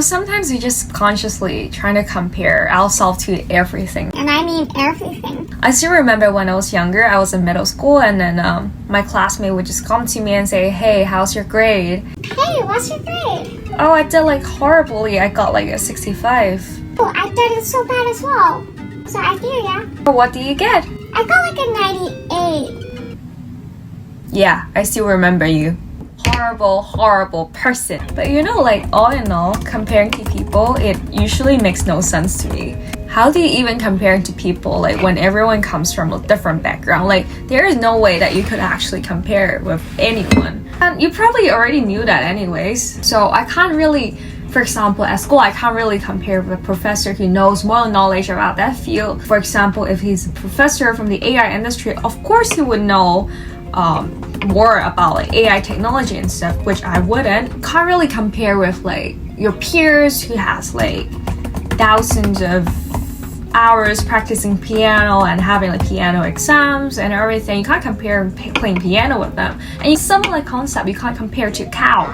Sometimes we just consciously trying to compare ourselves to everything. And I mean everything. I still remember when I was younger, I was in middle school, and then my classmate would just come to me and say, "Hey, how's your grade?" Hey, what's your grade? Oh, I did horribly. I got a 65. Oh, I did it so bad as well. So I feel ya. What do you get? I got a 98. Yeah, I still remember you. Horrible person. But all in all, comparing to people, it usually makes no sense to me. How do you even compare to people when everyone comes from a different background? There is no way that you could actually compare with anyone. And you probably already knew that anyways. So I can't really, for example, at school, I can't really compare with a professor who knows more knowledge about that field. For example, if he's a professor from the AI industry, of course he would know more about AI technology and stuff, which I wouldn't. Can't really compare with your peers who has thousands of hours practicing piano and having piano exams and everything. You can't compare playing piano with them. And in similar concept, you can't compare to a cow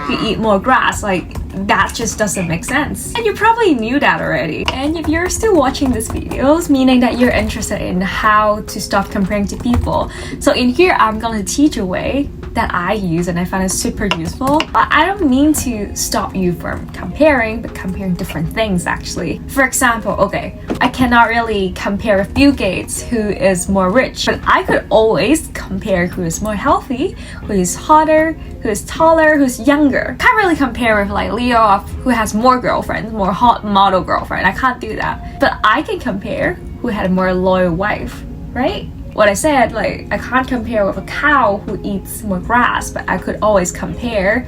who eat more grass. That just doesn't make sense. And you probably knew that already. And if you're still watching these videos, meaning that you're interested in how to stop comparing to people. So in here, I'm gonna teach a way that I use and I find it super useful. But I don't mean to stop you from comparing, but comparing different things actually. For example, okay, I cannot really compare with Bill Gates, who is more rich, but I could always compare who is more healthy, who is hotter, who is taller, who's younger. Can't really compare with Leo, who has more girlfriends, more hot model girlfriend. I can't do that. But I can compare who had a more loyal wife, right? What I said, I can't compare with a cow who eats more grass, but I could always compare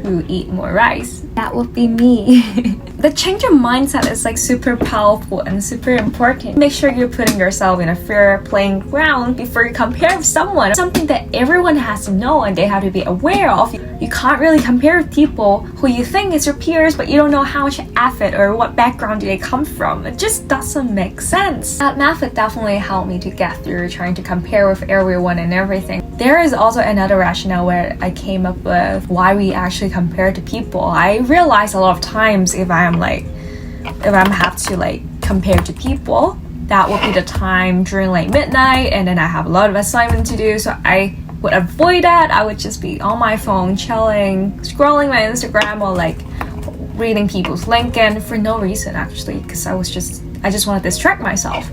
who eat more rice. That would be me. The change of mindset is super powerful and super important. Make sure you're putting yourself in a fair playing ground before you compare with someone. Something that everyone has to know and they have to be aware of. You can't really compare with people who you think is your peers, but you don't know how much effort or what background do they come from. It just doesn't make sense. That method definitely helped me to get through trying to compare with everyone and everything. There is also another rationale where I came up with why we actually compare to people. I realize a lot of times if I'm have to compare to people, that would be the time during midnight, and then I have a lot of assignment to do, so I would avoid that. I would just be on my phone chilling, scrolling my Instagram, or reading people's LinkedIn for no reason actually, because I just want to distract myself.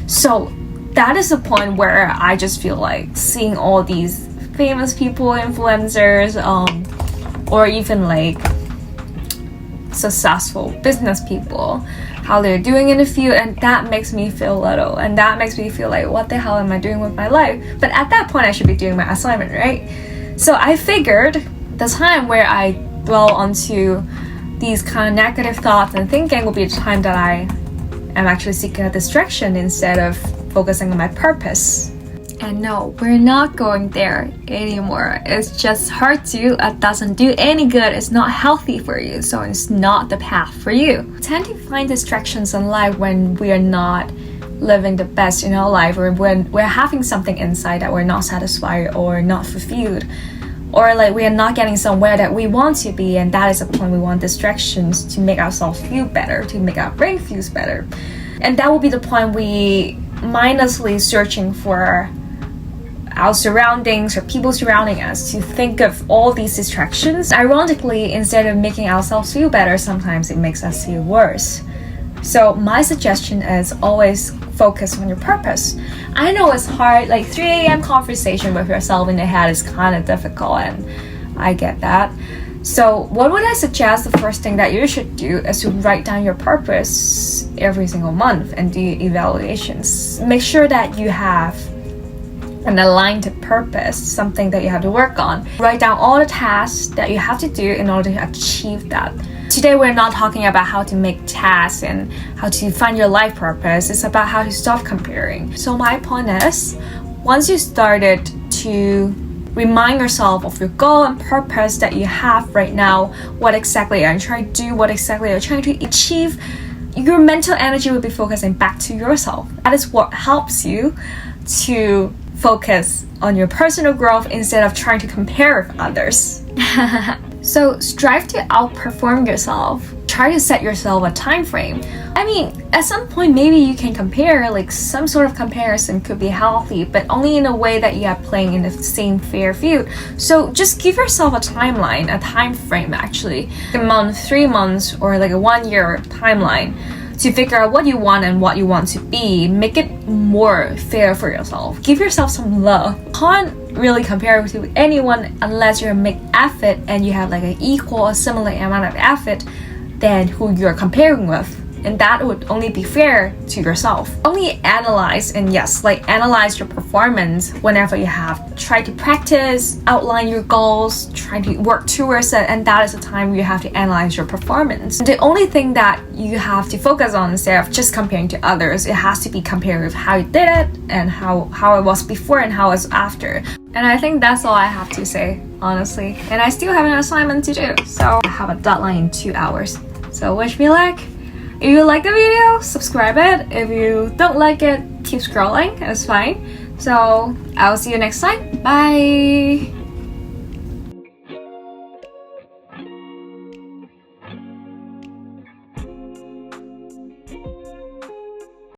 So that is the point where I just feel seeing all these famous people, influencers, or even successful business people, how they're doing in the field, and that makes me feel little, and that makes me feel what the hell am I doing with my life? But at that point I should be doing my assignment, right? So I figured the time where I dwell onto these kind of negative thoughts and thinking will be the time that I am actually seeking a distraction instead of focusing on my purpose. And no, we're not going there anymore. It's just hurts you. It doesn't do any good. It's not healthy for you. So it's not the path for you. We tend to find distractions in life when we are not living the best in our life, or when we're having something inside that we're not satisfied or not fulfilled, or we are not getting somewhere that we want to be. And that is the point we want distractions to make ourselves feel better, to make our brain feels better. And that will be the point we mindlessly searching for our surroundings or people surrounding us to think of all these distractions. Ironically, instead of making ourselves feel better, sometimes it makes us feel worse. So my suggestion is always focus on your purpose. I know it's hard, 3 a.m. conversation with yourself in the head is kind of difficult, and I get that. So what would I suggest? The first thing that you should do is to write down your purpose every single month and do evaluations. Make sure that you have an aligned purpose, something that you have to work on. Write down all the tasks that you have to do in order to achieve that. Today we're not talking about how to make tasks and how to find your life purpose. It's about how to stop comparing. So my point is, once you started to remind yourself of your goal and purpose that you have right now, what exactly are you trying to do, what exactly are you trying to achieve, your mental energy will be focusing back to yourself. That is what helps you to focus on your personal growth instead of trying to compare with others. So strive to outperform yourself. Try to set yourself a time frame. I mean, at some point maybe you can compare, like some sort of comparison could be healthy, but only in a way that you are playing in the same fair field. So just give yourself a timeline, a time frame actually, a month, 3 months, or like a 1 year timeline to figure out what you want and what you want to be. Make it more fair for yourself. Give yourself some love. Can't really compare to anyone unless you make effort and you have like an equal or similar amount of effort than who you're comparing with, and that would only be fair to yourself. Only analyze, and yes, like analyze your performance whenever you have. Try to practice, outline your goals, try to work towards it, and that is the time you have to analyze your performance. The only thing that you have to focus on instead of just comparing to others, it has to be compared with how you did it and how it was before and how it's after. And I think that's all I have to say, honestly. And I still have an assignment to do, so I have a deadline in 2 hours. So wish me luck. If you like the video, subscribe it. If you don't like it, keep scrolling, it's fine. So I'll see you next time. Bye!